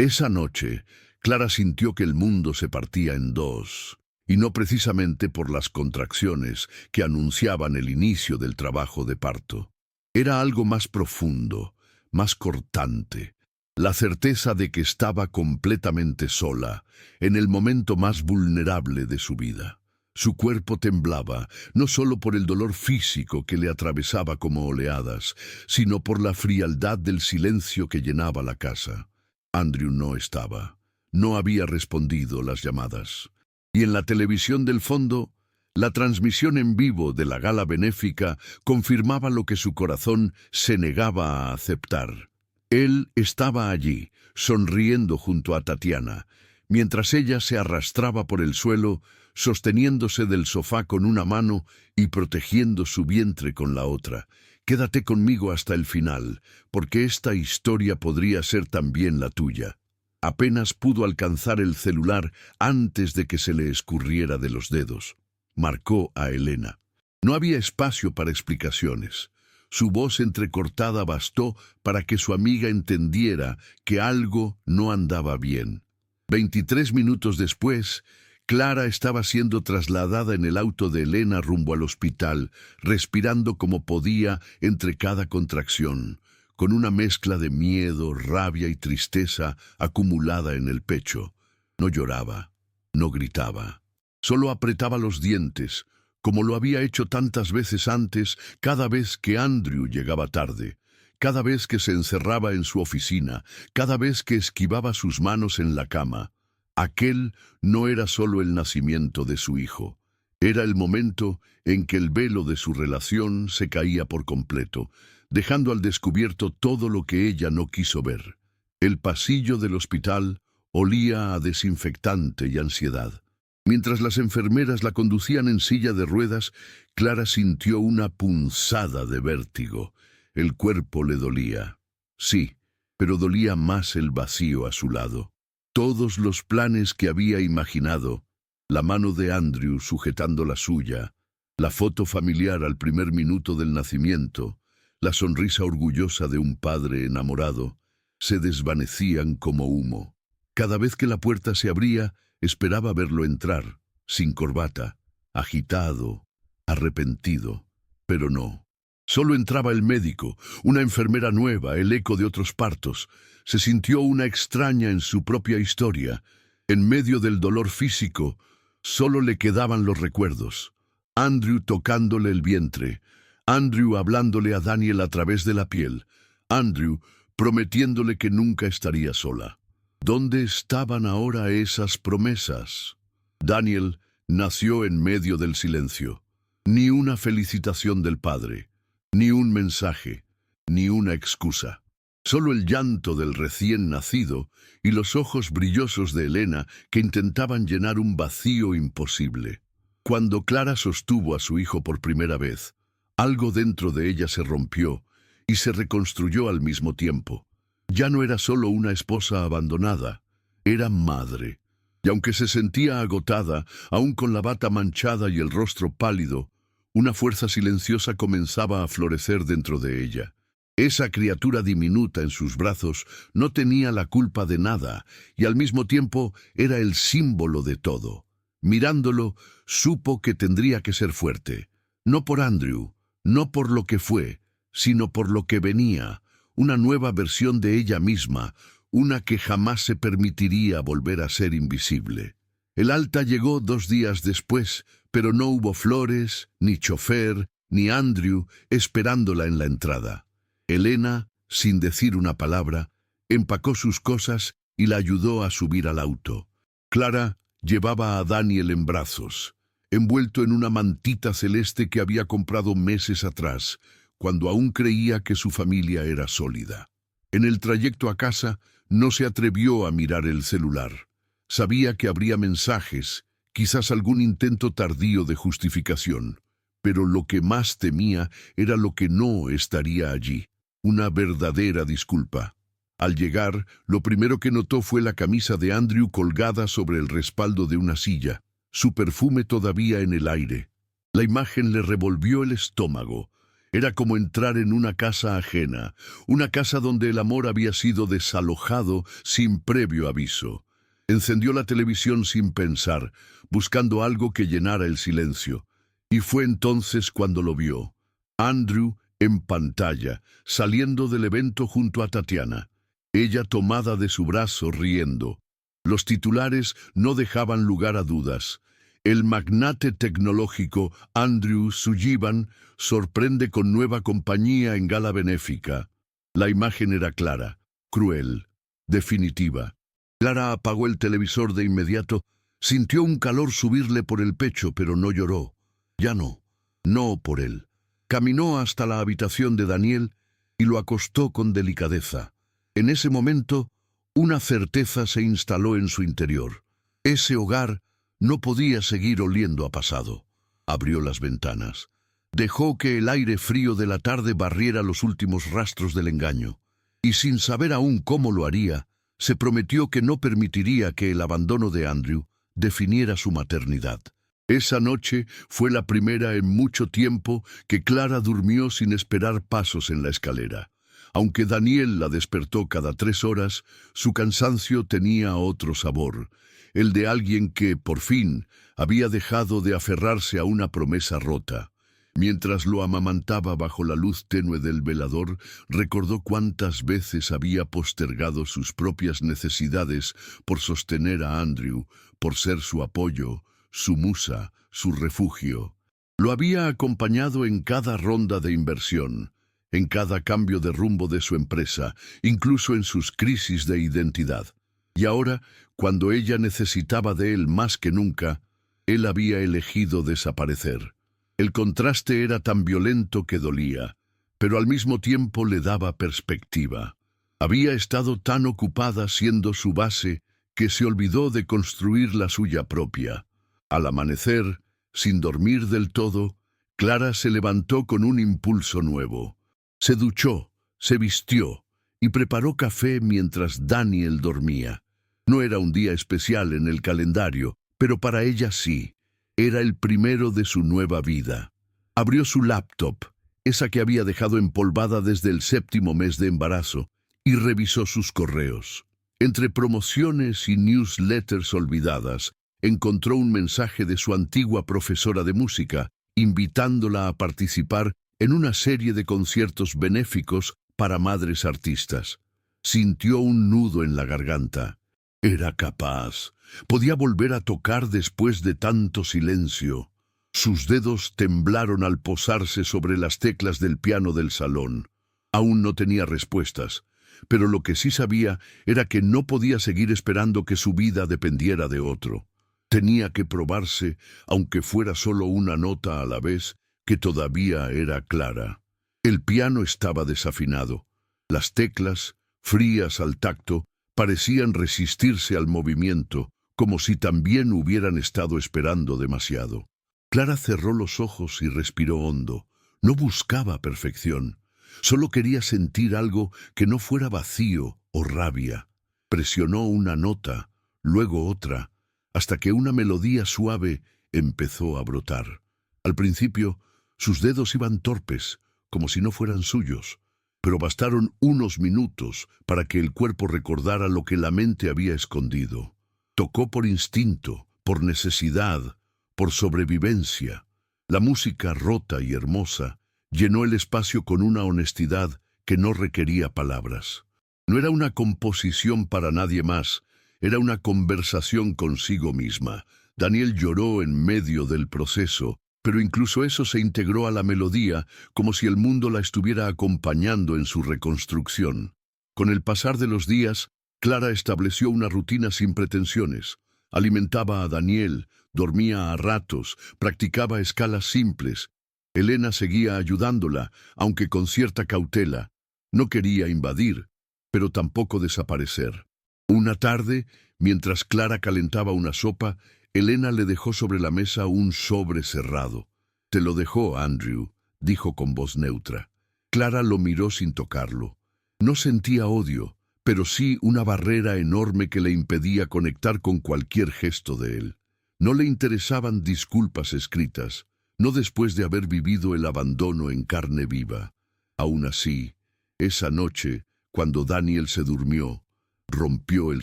Esa noche, Clara sintió que el mundo se partía en dos, y no precisamente por las contracciones que anunciaban el inicio del trabajo de parto. Era algo más profundo, más cortante, la certeza de que estaba completamente sola, en el momento más vulnerable de su vida. Su cuerpo temblaba, no solo por el dolor físico que le atravesaba como oleadas, sino por la frialdad del silencio que llenaba la casa. Andrew no estaba. No había respondido las llamadas. Y en la televisión del fondo, la transmisión en vivo de la gala benéfica confirmaba lo que su corazón se negaba a aceptar. Él estaba allí, sonriendo junto a Tatiana, mientras ella se arrastraba por el suelo, sosteniéndose del sofá con una mano y protegiendo su vientre con la otra. Quédate conmigo hasta el final, porque esta historia podría ser también la tuya. Apenas pudo alcanzar el celular antes de que se le escurriera de los dedos. Marcó a Elena. No había espacio para explicaciones. Su voz entrecortada bastó para que su amiga entendiera que algo no andaba bien. 23 minutos después, Clara estaba siendo trasladada en el auto de Elena rumbo al hospital, respirando como podía entre cada contracción, con una mezcla de miedo, rabia y tristeza acumulada en el pecho. No lloraba, no gritaba, solo apretaba los dientes, como lo había hecho tantas veces antes, cada vez que Andrew llegaba tarde, cada vez que se encerraba en su oficina, cada vez que esquivaba sus manos en la cama. Aquel no era solo el nacimiento de su hijo, era el momento en que el velo de su relación se caía por completo, dejando al descubierto todo lo que ella no quiso ver. El pasillo del hospital olía a desinfectante y ansiedad. Mientras las enfermeras la conducían en silla de ruedas, Clara sintió una punzada de vértigo. El cuerpo le dolía. Sí, pero dolía más el vacío a su lado. Todos los planes que había imaginado, la mano de Andrew sujetando la suya, la foto familiar al primer minuto del nacimiento, la sonrisa orgullosa de un padre enamorado, se desvanecían como humo. Cada vez que la puerta se abría, esperaba verlo entrar, sin corbata, agitado, arrepentido, pero no. Solo entraba el médico, una enfermera nueva, el eco de otros partos. Se sintió una extraña en su propia historia. En medio del dolor físico, solo le quedaban los recuerdos. Andrew tocándole el vientre, Andrew hablándole a Daniel a través de la piel, Andrew prometiéndole que nunca estaría sola. ¿Dónde estaban ahora esas promesas? Daniel nació en medio del silencio. Ni una felicitación del padre, ni un mensaje, ni una excusa. Solo el llanto del recién nacido y los ojos brillosos de Elena que intentaban llenar un vacío imposible. Cuando Clara sostuvo a su hijo por primera vez, algo dentro de ella se rompió y se reconstruyó al mismo tiempo. Ya no era solo una esposa abandonada, era madre. Y aunque se sentía agotada, aún con la bata manchada y el rostro pálido, una fuerza silenciosa comenzaba a florecer dentro de ella. Esa criatura diminuta en sus brazos no tenía la culpa de nada y al mismo tiempo era el símbolo de todo. Mirándolo, supo que tendría que ser fuerte. No por Andrew, no por lo que fue, sino por lo que venía, una nueva versión de ella misma, una que jamás se permitiría volver a ser invisible. El alta llegó 2 días después, pero no hubo flores, ni chofer, ni Andrew esperándola en la entrada. Elena, sin decir una palabra, empacó sus cosas y la ayudó a subir al auto. Clara llevaba a Daniel en brazos, envuelto en una mantita celeste que había comprado meses atrás, cuando aún creía que su familia era sólida. En el trayecto a casa, no se atrevió a mirar el celular. Sabía que habría mensajes, quizás algún intento tardío de justificación, pero lo que más temía era lo que no estaría allí, una verdadera disculpa. Al llegar, lo primero que notó fue la camisa de Andrew colgada sobre el respaldo de una silla, su perfume todavía en el aire. La imagen le revolvió el estómago. Era como entrar en una casa ajena, una casa donde el amor había sido desalojado sin previo aviso. Encendió la televisión sin pensar, buscando algo que llenara el silencio. Y fue entonces cuando lo vio. Andrew en pantalla, saliendo del evento junto a Tatiana. Ella tomada de su brazo, riendo. Los titulares no dejaban lugar a dudas. El magnate tecnológico Andrew Sullivan sorprende con nueva compañía en gala benéfica. La imagen era clara, cruel, definitiva. Clara apagó el televisor de inmediato, sintió un calor subirle por el pecho, pero no lloró. Ya no, no por él. Caminó hasta la habitación de Daniel y lo acostó con delicadeza. En ese momento, una certeza se instaló en su interior. Ese hogar no podía seguir oliendo a pasado. Abrió las ventanas. Dejó que el aire frío de la tarde barriera los últimos rastros del engaño. Y sin saber aún cómo lo haría, se prometió que no permitiría que el abandono de Andrew definiera su maternidad. Esa noche fue la primera en mucho tiempo que Clara durmió sin esperar pasos en la escalera. Aunque Daniel la despertó cada 3 horas, su cansancio tenía otro sabor, el de alguien que, por fin, había dejado de aferrarse a una promesa rota. Mientras lo amamantaba bajo la luz tenue del velador, recordó cuántas veces había postergado sus propias necesidades por sostener a Andrew, por ser su apoyo, su musa, su refugio. Lo había acompañado en cada ronda de inversión, en cada cambio de rumbo de su empresa, incluso en sus crisis de identidad. Y ahora, cuando ella necesitaba de él más que nunca, él había elegido desaparecer. El contraste era tan violento que dolía, pero al mismo tiempo le daba perspectiva. Había estado tan ocupada siendo su base que se olvidó de construir la suya propia. Al amanecer, sin dormir del todo, Clara se levantó con un impulso nuevo. Se duchó, se vistió y preparó café mientras Daniel dormía. No era un día especial en el calendario, pero para ella sí. Era el primero de su nueva vida. Abrió su laptop, esa que había dejado empolvada desde el 7º mes de embarazo, y revisó sus correos. Entre promociones y newsletters olvidadas, encontró un mensaje de su antigua profesora de música, invitándola a participar en una serie de conciertos benéficos para madres artistas. Sintió un nudo en la garganta. Era capaz. Podía volver a tocar después de tanto silencio. Sus dedos temblaron al posarse sobre las teclas del piano del salón. Aún no tenía respuestas, pero lo que sí sabía era que no podía seguir esperando que su vida dependiera de otro. Tenía que probarse, aunque fuera solo una nota a la vez, que todavía era clara. El piano estaba desafinado. Las teclas, frías al tacto, parecían resistirse al movimiento, como si también hubieran estado esperando demasiado. Clara cerró los ojos y respiró hondo. No buscaba perfección. Solo quería sentir algo que no fuera vacío o rabia. Presionó una nota, luego otra, hasta que una melodía suave empezó a brotar. Al principio, sus dedos iban torpes, como si no fueran suyos, pero bastaron unos minutos para que el cuerpo recordara lo que la mente había escondido. Tocó por instinto, por necesidad, por sobrevivencia. La música rota y hermosa llenó el espacio con una honestidad que no requería palabras. No era una composición para nadie más, era una conversación consigo misma. Daniel lloró en medio del proceso, pero incluso eso se integró a la melodía como si el mundo la estuviera acompañando en su reconstrucción. Con el pasar de los días, Clara estableció una rutina sin pretensiones. Alimentaba a Daniel, dormía a ratos, practicaba escalas simples. Elena seguía ayudándola, aunque con cierta cautela. No quería invadir, pero tampoco desaparecer. Una tarde, mientras Clara calentaba una sopa, Elena le dejó sobre la mesa un sobre cerrado. «Te lo dejó, Andrew», dijo con voz neutra. Clara lo miró sin tocarlo. No sentía odio, pero sí una barrera enorme que le impedía conectar con cualquier gesto de él. No le interesaban disculpas escritas, no después de haber vivido el abandono en carne viva. Aún así, esa noche, cuando Daniel se durmió, rompió el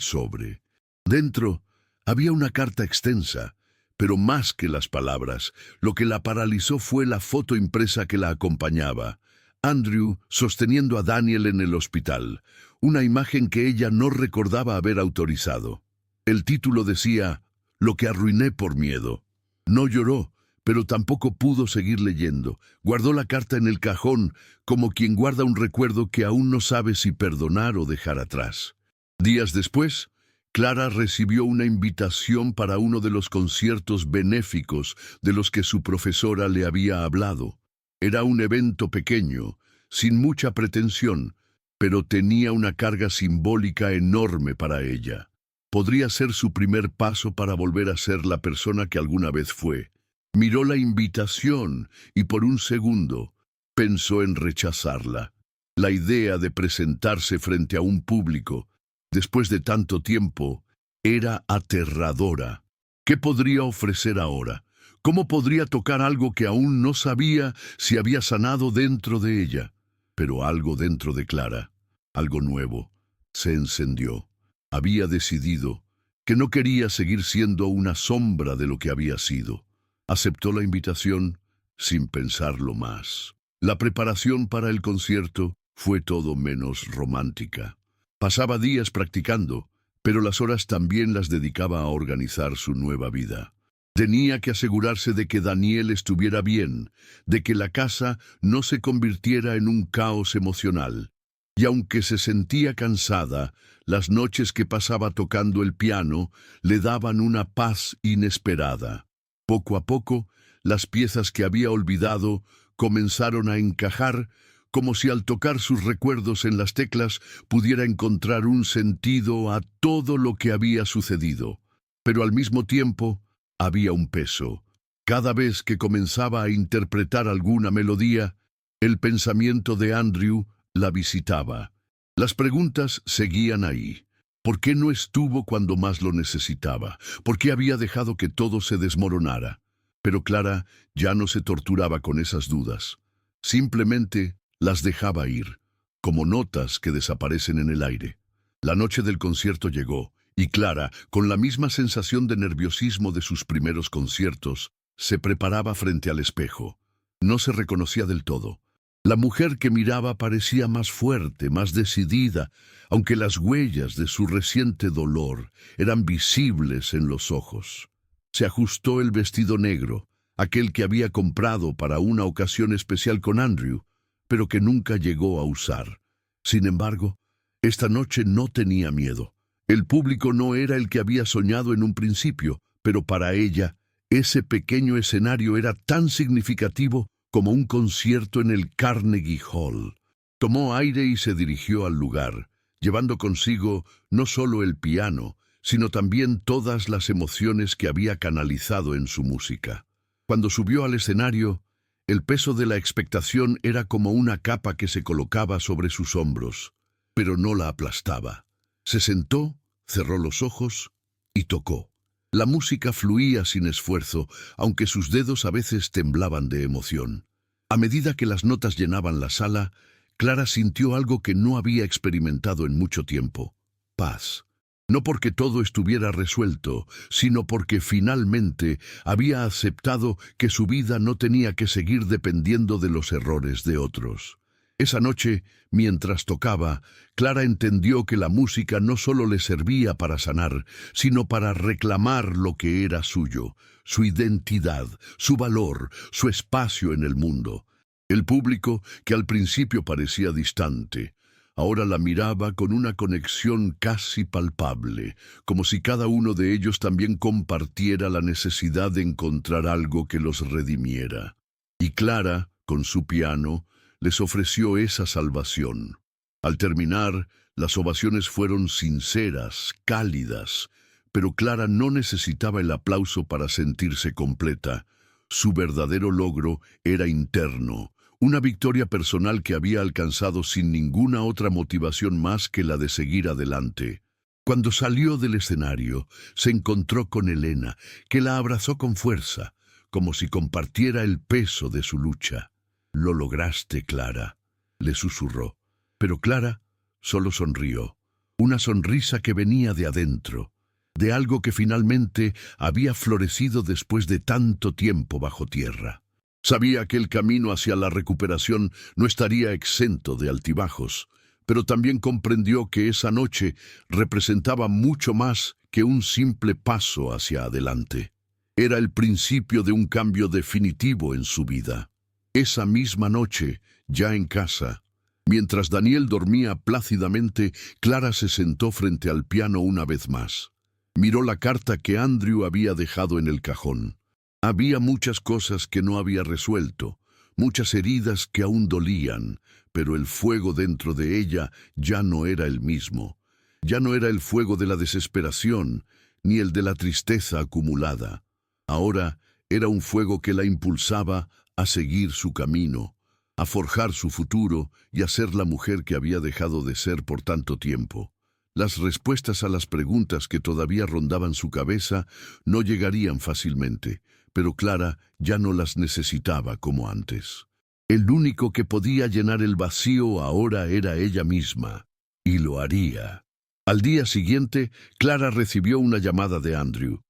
sobre. Dentro había una carta extensa, pero más que las palabras, lo que la paralizó fue la foto impresa que la acompañaba. Andrew sosteniendo a Daniel en el hospital, una imagen que ella no recordaba haber autorizado. El título decía, «Lo que arruiné por miedo». No lloró, pero tampoco pudo seguir leyendo. Guardó la carta en el cajón, como quien guarda un recuerdo que aún no sabe si perdonar o dejar atrás. Días después, Clara recibió una invitación para uno de los conciertos benéficos de los que su profesora le había hablado. Era un evento pequeño, sin mucha pretensión, pero tenía una carga simbólica enorme para ella. Podría ser su primer paso para volver a ser la persona que alguna vez fue. Miró la invitación y por un segundo pensó en rechazarla. La idea de presentarse frente a un público, después de tanto tiempo, era aterradora. ¿Qué podría ofrecer ahora? ¿Cómo podría tocar algo que aún no sabía si había sanado dentro de ella? Pero algo dentro de Clara, algo nuevo, se encendió. Había decidido que no quería seguir siendo una sombra de lo que había sido. Aceptó la invitación sin pensarlo más. La preparación para el concierto fue todo menos romántica. Pasaba días practicando, pero las horas también las dedicaba a organizar su nueva vida. Tenía que asegurarse de que Daniel estuviera bien, de que la casa no se convirtiera en un caos emocional. Y aunque se sentía cansada, las noches que pasaba tocando el piano le daban una paz inesperada. Poco a poco, las piezas que había olvidado comenzaron a encajar, como si al tocar sus recuerdos en las teclas pudiera encontrar un sentido a todo lo que había sucedido. Pero al mismo tiempo, había un peso. Cada vez que comenzaba a interpretar alguna melodía, el pensamiento de Andrew la visitaba. Las preguntas seguían ahí. ¿Por qué no estuvo cuando más lo necesitaba? ¿Por qué había dejado que todo se desmoronara? Pero Clara ya no se torturaba con esas dudas. Simplemente las dejaba ir, como notas que desaparecen en el aire. La noche del concierto llegó, y Clara, con la misma sensación de nerviosismo de sus primeros conciertos, se preparaba frente al espejo. No se reconocía del todo. La mujer que miraba parecía más fuerte, más decidida, aunque las huellas de su reciente dolor eran visibles en los ojos. Se ajustó el vestido negro, aquel que había comprado para una ocasión especial con Andrew, pero que nunca llegó a usar. Sin embargo, esta noche no tenía miedo. El público no era el que había soñado en un principio, pero para ella, ese pequeño escenario era tan significativo como un concierto en el Carnegie Hall. Tomó aire y se dirigió al lugar, llevando consigo no solo el piano, sino también todas las emociones que había canalizado en su música. Cuando subió al escenario, el peso de la expectación era como una capa que se colocaba sobre sus hombros, pero no la aplastaba. Se sentó, cerró los ojos y tocó. La música fluía sin esfuerzo, aunque sus dedos a veces temblaban de emoción. A medida que las notas llenaban la sala, Clara sintió algo que no había experimentado en mucho tiempo: paz. No porque todo estuviera resuelto, sino porque finalmente había aceptado que su vida no tenía que seguir dependiendo de los errores de otros. Esa noche, mientras tocaba, Clara entendió que la música no solo le servía para sanar, sino para reclamar lo que era suyo, su identidad, su valor, su espacio en el mundo. El público, que al principio parecía distante, ahora la miraba con una conexión casi palpable, como si cada uno de ellos también compartiera la necesidad de encontrar algo que los redimiera. Y Clara, con su piano, les ofreció esa salvación. Al terminar, las ovaciones fueron sinceras, cálidas, pero Clara no necesitaba el aplauso para sentirse completa. Su verdadero logro era interno, una victoria personal que había alcanzado sin ninguna otra motivación más que la de seguir adelante. Cuando salió del escenario, se encontró con Elena, que la abrazó con fuerza, como si compartiera el peso de su lucha. «Lo lograste, Clara», le susurró. Pero Clara solo sonrió, una sonrisa que venía de adentro, de algo que finalmente había florecido después de tanto tiempo bajo tierra. Sabía que el camino hacia la recuperación no estaría exento de altibajos, pero también comprendió que esa noche representaba mucho más que un simple paso hacia adelante. Era el principio de un cambio definitivo en su vida. Esa misma noche, ya en casa, mientras Daniel dormía plácidamente, Clara se sentó frente al piano una vez más. Miró la carta que Andrew había dejado en el cajón. Había muchas cosas que no había resuelto, muchas heridas que aún dolían, pero el fuego dentro de ella ya no era el mismo. Ya no era el fuego de la desesperación, ni el de la tristeza acumulada. Ahora era un fuego que la impulsaba a seguir su camino, a forjar su futuro y a ser la mujer que había dejado de ser por tanto tiempo. Las respuestas a las preguntas que todavía rondaban su cabeza no llegarían fácilmente, pero Clara ya no las necesitaba como antes. El único que podía llenar el vacío ahora era ella misma, y lo haría. Al día siguiente, Clara recibió una llamada de Andrew.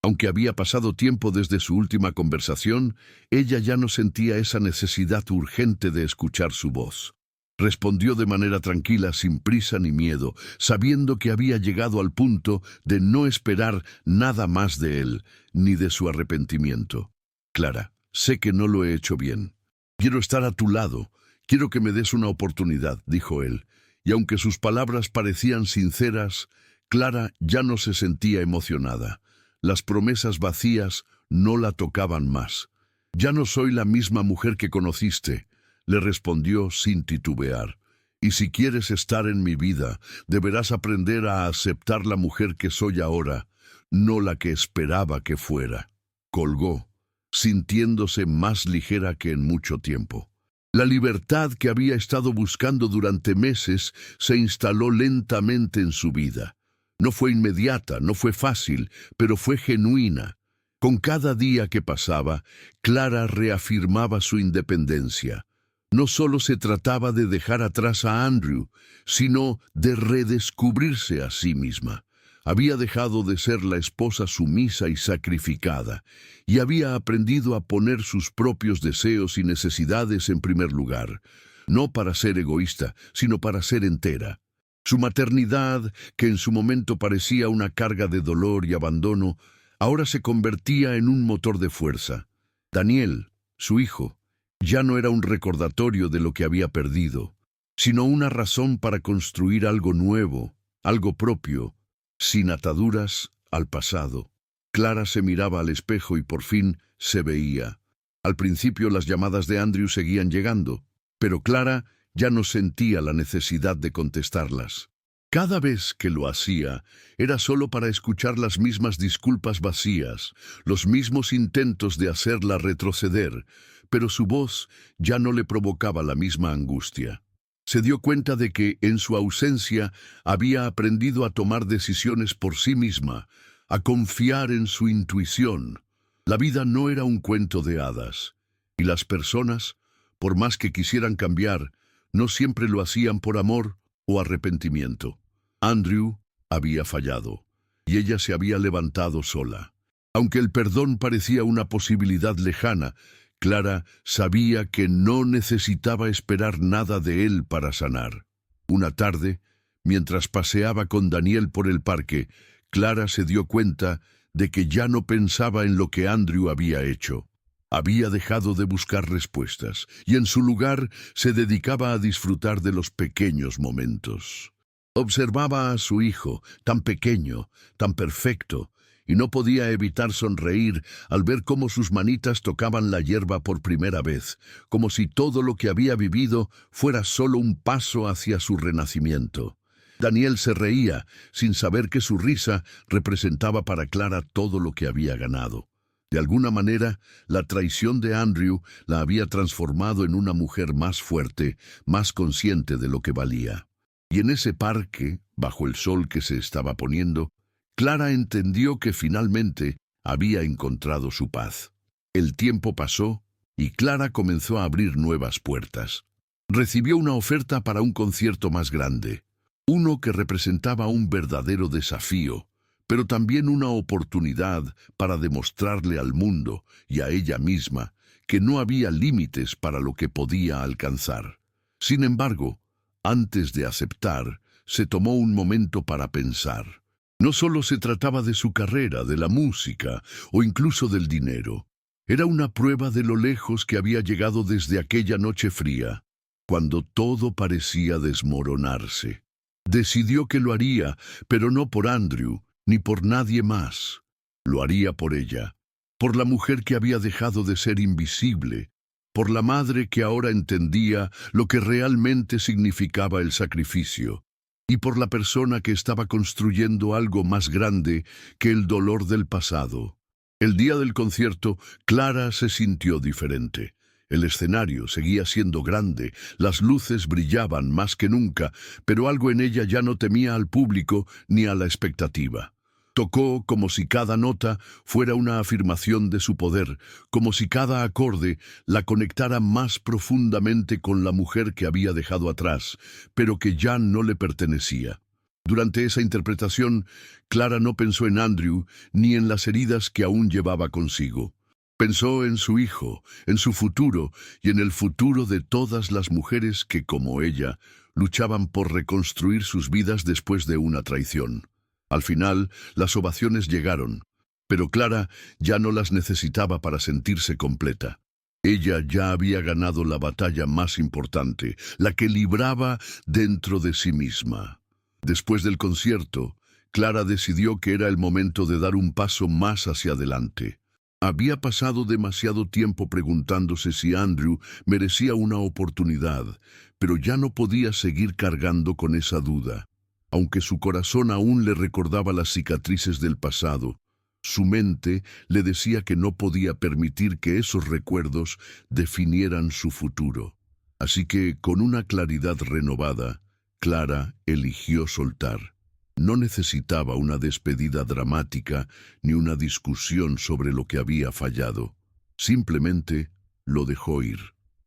Aunque había pasado tiempo desde su última conversación, ella ya no sentía esa necesidad urgente de escuchar su voz. Respondió de manera tranquila, sin prisa ni miedo, sabiendo que había llegado al punto de no esperar nada más de él, ni de su arrepentimiento. «Clara, sé que no lo he hecho bien. Quiero estar a tu lado. Quiero que me des una oportunidad», dijo él. Y aunque sus palabras parecían sinceras, Clara ya no se sentía emocionada. Las promesas vacías no la tocaban más. «Ya no soy la misma mujer que conociste», le respondió sin titubear. «Y si quieres estar en mi vida, deberás aprender a aceptar la mujer que soy ahora, no la que esperaba que fuera». Colgó, sintiéndose más ligera que en mucho tiempo. La libertad que había estado buscando durante meses se instaló lentamente en su vida. No fue inmediata, no fue fácil, pero fue genuina. Con cada día que pasaba, Clara reafirmaba su independencia. No solo se trataba de dejar atrás a Andrew, sino de redescubrirse a sí misma. Había dejado de ser la esposa sumisa y sacrificada, y había aprendido a poner sus propios deseos y necesidades en primer lugar, no para ser egoísta, sino para ser entera. Su maternidad, que en su momento parecía una carga de dolor y abandono, ahora se convertía en un motor de fuerza. Daniel, su hijo, ya no era un recordatorio de lo que había perdido, sino una razón para construir algo nuevo, algo propio, sin ataduras al pasado. Clara se miraba al espejo y por fin se veía. Al principio las llamadas de Andrew seguían llegando, pero Clara ya no sentía la necesidad de contestarlas. Cada vez que lo hacía, era solo para escuchar las mismas disculpas vacías, los mismos intentos de hacerla retroceder, pero su voz ya no le provocaba la misma angustia. Se dio cuenta de que, en su ausencia, había aprendido a tomar decisiones por sí misma, a confiar en su intuición. La vida no era un cuento de hadas, y las personas, por más que quisieran cambiar, no siempre lo hacían por amor o arrepentimiento. Andrew había fallado, y ella se había levantado sola. Aunque el perdón parecía una posibilidad lejana, Clara sabía que no necesitaba esperar nada de él para sanar. Una tarde, mientras paseaba con Daniel por el parque, Clara se dio cuenta de que ya no pensaba en lo que Andrew había hecho. Había dejado de buscar respuestas, y en su lugar se dedicaba a disfrutar de los pequeños momentos. Observaba a su hijo, tan pequeño, tan perfecto, y no podía evitar sonreír al ver cómo sus manitas tocaban la hierba por primera vez, como si todo lo que había vivido fuera solo un paso hacia su renacimiento. Daniel se reía, sin saber que su risa representaba para Clara todo lo que había ganado. De alguna manera, la traición de Andrew la había transformado en una mujer más fuerte, más consciente de lo que valía. Y en ese parque, bajo el sol que se estaba poniendo, Clara entendió que finalmente había encontrado su paz. El tiempo pasó y Clara comenzó a abrir nuevas puertas. Recibió una oferta para un concierto más grande, uno que representaba un verdadero desafío, pero también una oportunidad para demostrarle al mundo y a ella misma que no había límites para lo que podía alcanzar. Sin embargo, antes de aceptar, se tomó un momento para pensar. No solo se trataba de su carrera, de la música o incluso del dinero. Era una prueba de lo lejos que había llegado desde aquella noche fría, cuando todo parecía desmoronarse. Decidió que lo haría, pero no por Andrew, ni por nadie más. Lo haría por ella, por la mujer que había dejado de ser invisible, por la madre que ahora entendía lo que realmente significaba el sacrificio, y por la persona que estaba construyendo algo más grande que el dolor del pasado. El día del concierto, Clara se sintió diferente. El escenario seguía siendo grande, las luces brillaban más que nunca, pero algo en ella ya no temía al público ni a la expectativa. Tocó como si cada nota fuera una afirmación de su poder, como si cada acorde la conectara más profundamente con la mujer que había dejado atrás, pero que ya no le pertenecía. Durante esa interpretación, Clara no pensó en Andrew ni en las heridas que aún llevaba consigo. Pensó en su hijo, en su futuro y en el futuro de todas las mujeres que, como ella, luchaban por reconstruir sus vidas después de una traición. Al final, las ovaciones llegaron, pero Clara ya no las necesitaba para sentirse completa. Ella ya había ganado la batalla más importante, la que libraba dentro de sí misma. Después del concierto, Clara decidió que era el momento de dar un paso más hacia adelante. Había pasado demasiado tiempo preguntándose si Andrew merecía una oportunidad, pero ya no podía seguir cargando con esa duda. Aunque su corazón aún le recordaba las cicatrices del pasado, su mente le decía que no podía permitir que esos recuerdos definieran su futuro. Así que, con una claridad renovada, Clara eligió soltar. No necesitaba una despedida dramática ni una discusión sobre lo que había fallado. Simplemente lo dejó ir.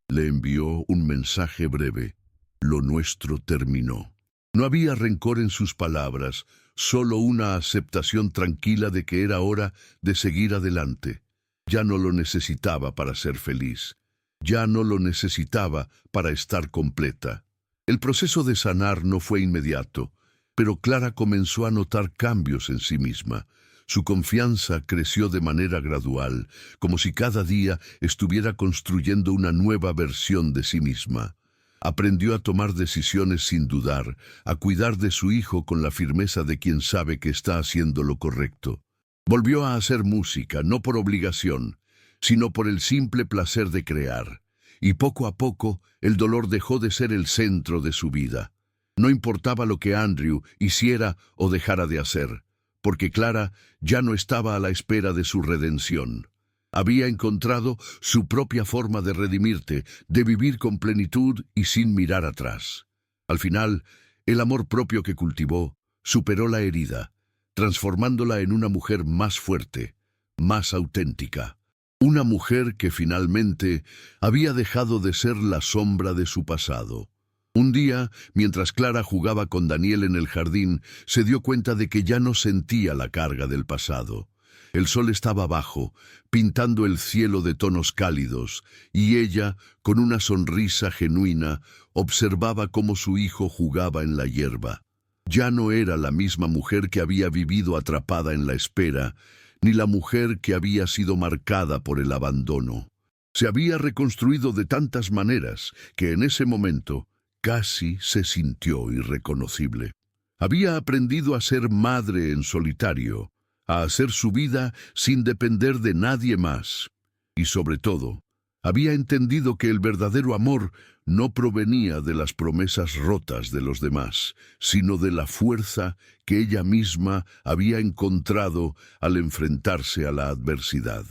Le envió un mensaje breve. Lo nuestro terminó. No había rencor en sus palabras, solo una aceptación tranquila de que era hora de seguir adelante. Ya no lo necesitaba para ser feliz. Ya no lo necesitaba para estar completa. El proceso de sanar no fue inmediato, pero Clara comenzó a notar cambios en sí misma. Su confianza creció de manera gradual, como si cada día estuviera construyendo una nueva versión de sí misma. Aprendió a tomar decisiones sin dudar, a cuidar de su hijo con la firmeza de quien sabe que está haciendo lo correcto. Volvió a hacer música, no por obligación, sino por el simple placer de crear. Y poco a poco, el dolor dejó de ser el centro de su vida. No importaba lo que Andrew hiciera o dejara de hacer, porque Clara ya no estaba a la espera de su redención. Había encontrado su propia forma de redimirte, de vivir con plenitud y sin mirar atrás. Al final, el amor propio que cultivó superó la herida, transformándola en una mujer más fuerte, más auténtica. Una mujer que finalmente había dejado de ser la sombra de su pasado. Un día, mientras Clara jugaba con Daniel en el jardín, se dio cuenta de que ya no sentía la carga del pasado. El sol estaba bajo, pintando el cielo de tonos cálidos, y ella, con una sonrisa genuina, observaba cómo su hijo jugaba en la hierba. Ya no era la misma mujer que había vivido atrapada en la espera, ni la mujer que había sido marcada por el abandono. Se había reconstruido de tantas maneras que en ese momento casi se sintió irreconocible. Había aprendido a ser madre en solitario, a hacer su vida sin depender de nadie más. Y sobre todo, había entendido que el verdadero amor no provenía de las promesas rotas de los demás, sino de la fuerza que ella misma había encontrado al enfrentarse a la adversidad.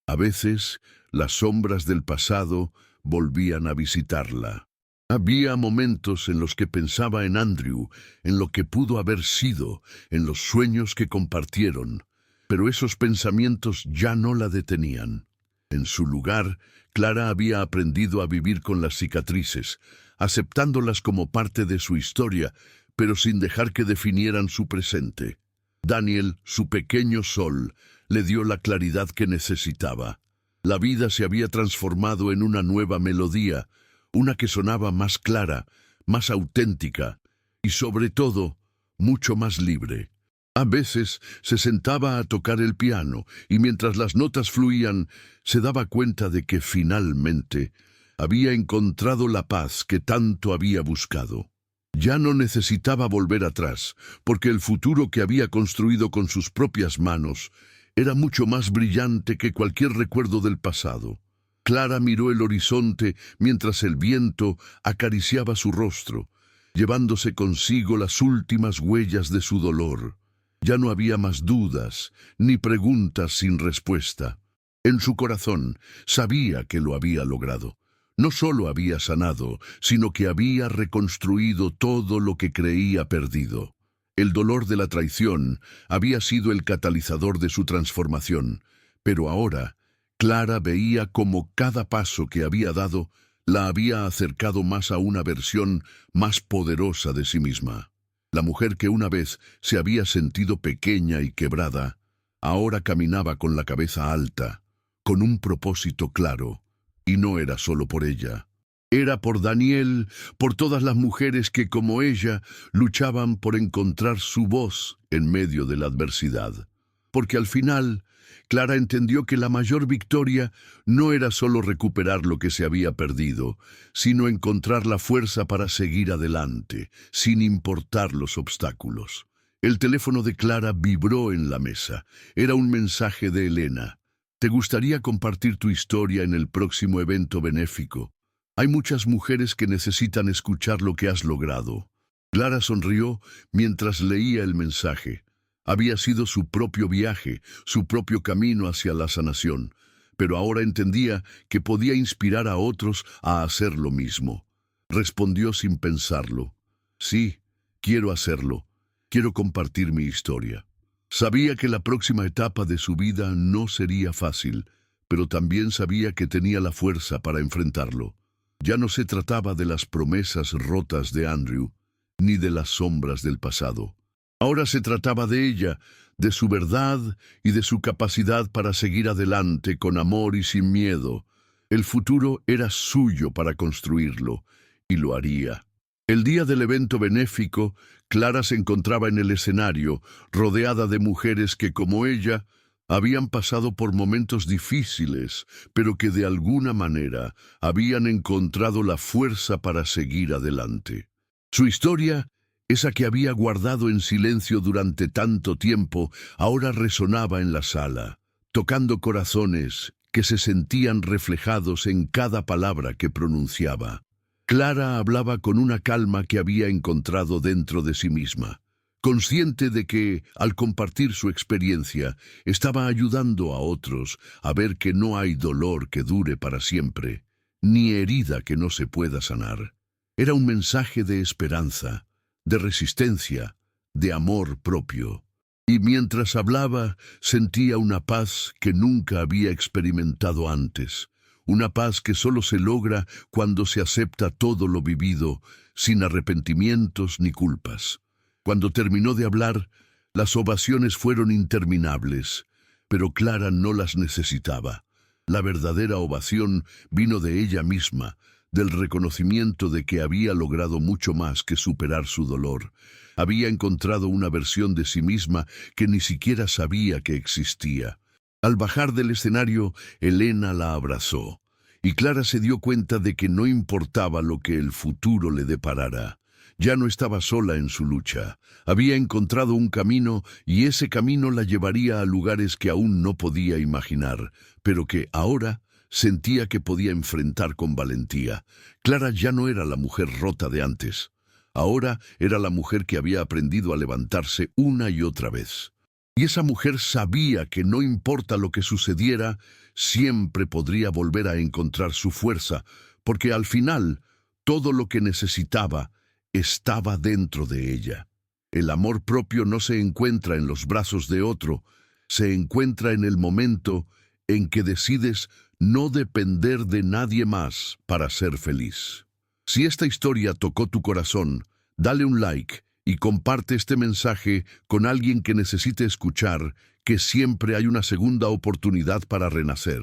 A veces, las sombras del pasado volvían a visitarla. Había momentos en los que pensaba en Andrew, en lo que pudo haber sido, en los sueños que compartieron, pero esos pensamientos ya no la detenían. En su lugar, Clara había aprendido a vivir con las cicatrices, aceptándolas como parte de su historia, pero sin dejar que definieran su presente. Daniel, su pequeño sol, le dio la claridad que necesitaba. La vida se había transformado en una nueva melodía, una que sonaba más clara, más auténtica y, sobre todo, mucho más libre. A veces se sentaba a tocar el piano y mientras las notas fluían, se daba cuenta de que finalmente había encontrado la paz que tanto había buscado. Ya no necesitaba volver atrás, porque el futuro que había construido con sus propias manos era mucho más brillante que cualquier recuerdo del pasado. Clara miró el horizonte mientras el viento acariciaba su rostro, llevándose consigo las últimas huellas de su dolor. Ya no había más dudas, ni preguntas sin respuesta. En su corazón sabía que lo había logrado. No solo había sanado, sino que había reconstruido todo lo que creía perdido. El dolor de la traición había sido el catalizador de su transformación, pero ahora Clara veía cómo cada paso que había dado la había acercado más a una versión más poderosa de sí misma. La mujer que una vez se había sentido pequeña y quebrada, ahora caminaba con la cabeza alta, con un propósito claro, y no era solo por ella. Era por Daniel, por todas las mujeres que, como ella, luchaban por encontrar su voz en medio de la adversidad. Porque al final, Clara entendió que la mayor victoria no era solo recuperar lo que se había perdido, sino encontrar la fuerza para seguir adelante, sin importar los obstáculos. El teléfono de Clara vibró en la mesa. Era un mensaje de Elena. ¿Te gustaría compartir tu historia en el próximo evento benéfico? Hay muchas mujeres que necesitan escuchar lo que has logrado. Clara sonrió mientras leía el mensaje. Había sido su propio viaje, su propio camino hacia la sanación, pero ahora entendía que podía inspirar a otros a hacer lo mismo. Respondió sin pensarlo. Sí, quiero hacerlo. Quiero compartir mi historia. Sabía que la próxima etapa de su vida no sería fácil, pero también sabía que tenía la fuerza para enfrentarlo. Ya no se trataba de las promesas rotas de Andrew, ni de las sombras del pasado. Ahora se trataba de ella, de su verdad y de su capacidad para seguir adelante con amor y sin miedo. El futuro era suyo para construirlo, y lo haría. El día del evento benéfico, Clara se encontraba en el escenario, rodeada de mujeres que, como ella, habían pasado por momentos difíciles, pero que de alguna manera habían encontrado la fuerza para seguir adelante. Su historia, esa que había guardado en silencio durante tanto tiempo, ahora resonaba en la sala, tocando corazones que se sentían reflejados en cada palabra que pronunciaba. Clara hablaba con una calma que había encontrado dentro de sí misma, consciente de que, al compartir su experiencia, estaba ayudando a otros a ver que no hay dolor que dure para siempre, ni herida que no se pueda sanar. Era un mensaje de esperanza, de resistencia, de amor propio. Y mientras hablaba, sentía una paz que nunca había experimentado antes. Una paz que solo se logra cuando se acepta todo lo vivido, sin arrepentimientos ni culpas. Cuando terminó de hablar, las ovaciones fueron interminables, pero Clara no las necesitaba. La verdadera ovación vino de ella misma, del reconocimiento de que había logrado mucho más que superar su dolor. Había encontrado una versión de sí misma que ni siquiera sabía que existía. Al bajar del escenario, Elena la abrazó, y Clara se dio cuenta de que no importaba lo que el futuro le deparara. Ya no estaba sola en su lucha. Había encontrado un camino y ese camino la llevaría a lugares que aún no podía imaginar, pero que ahora sentía que podía enfrentar con valentía. Clara ya no era la mujer rota de antes. Ahora era la mujer que había aprendido a levantarse una y otra vez. Y esa mujer sabía que no importa lo que sucediera, siempre podría volver a encontrar su fuerza, porque al final todo lo que necesitaba estaba dentro de ella. El amor propio no se encuentra en los brazos de otro, se encuentra en el momento en que decides no depender de nadie más para ser feliz. Si esta historia tocó tu corazón, dale un like y comparte este mensaje con alguien que necesite escuchar que siempre hay una segunda oportunidad para renacer.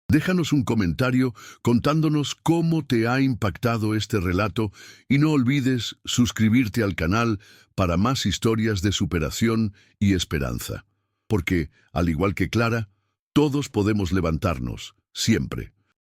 Déjanos un comentario contándonos cómo te ha impactado este relato y no olvides suscribirte al canal para más historias de superación y esperanza. Porque, al igual que Clara, todos podemos levantarnos, siempre.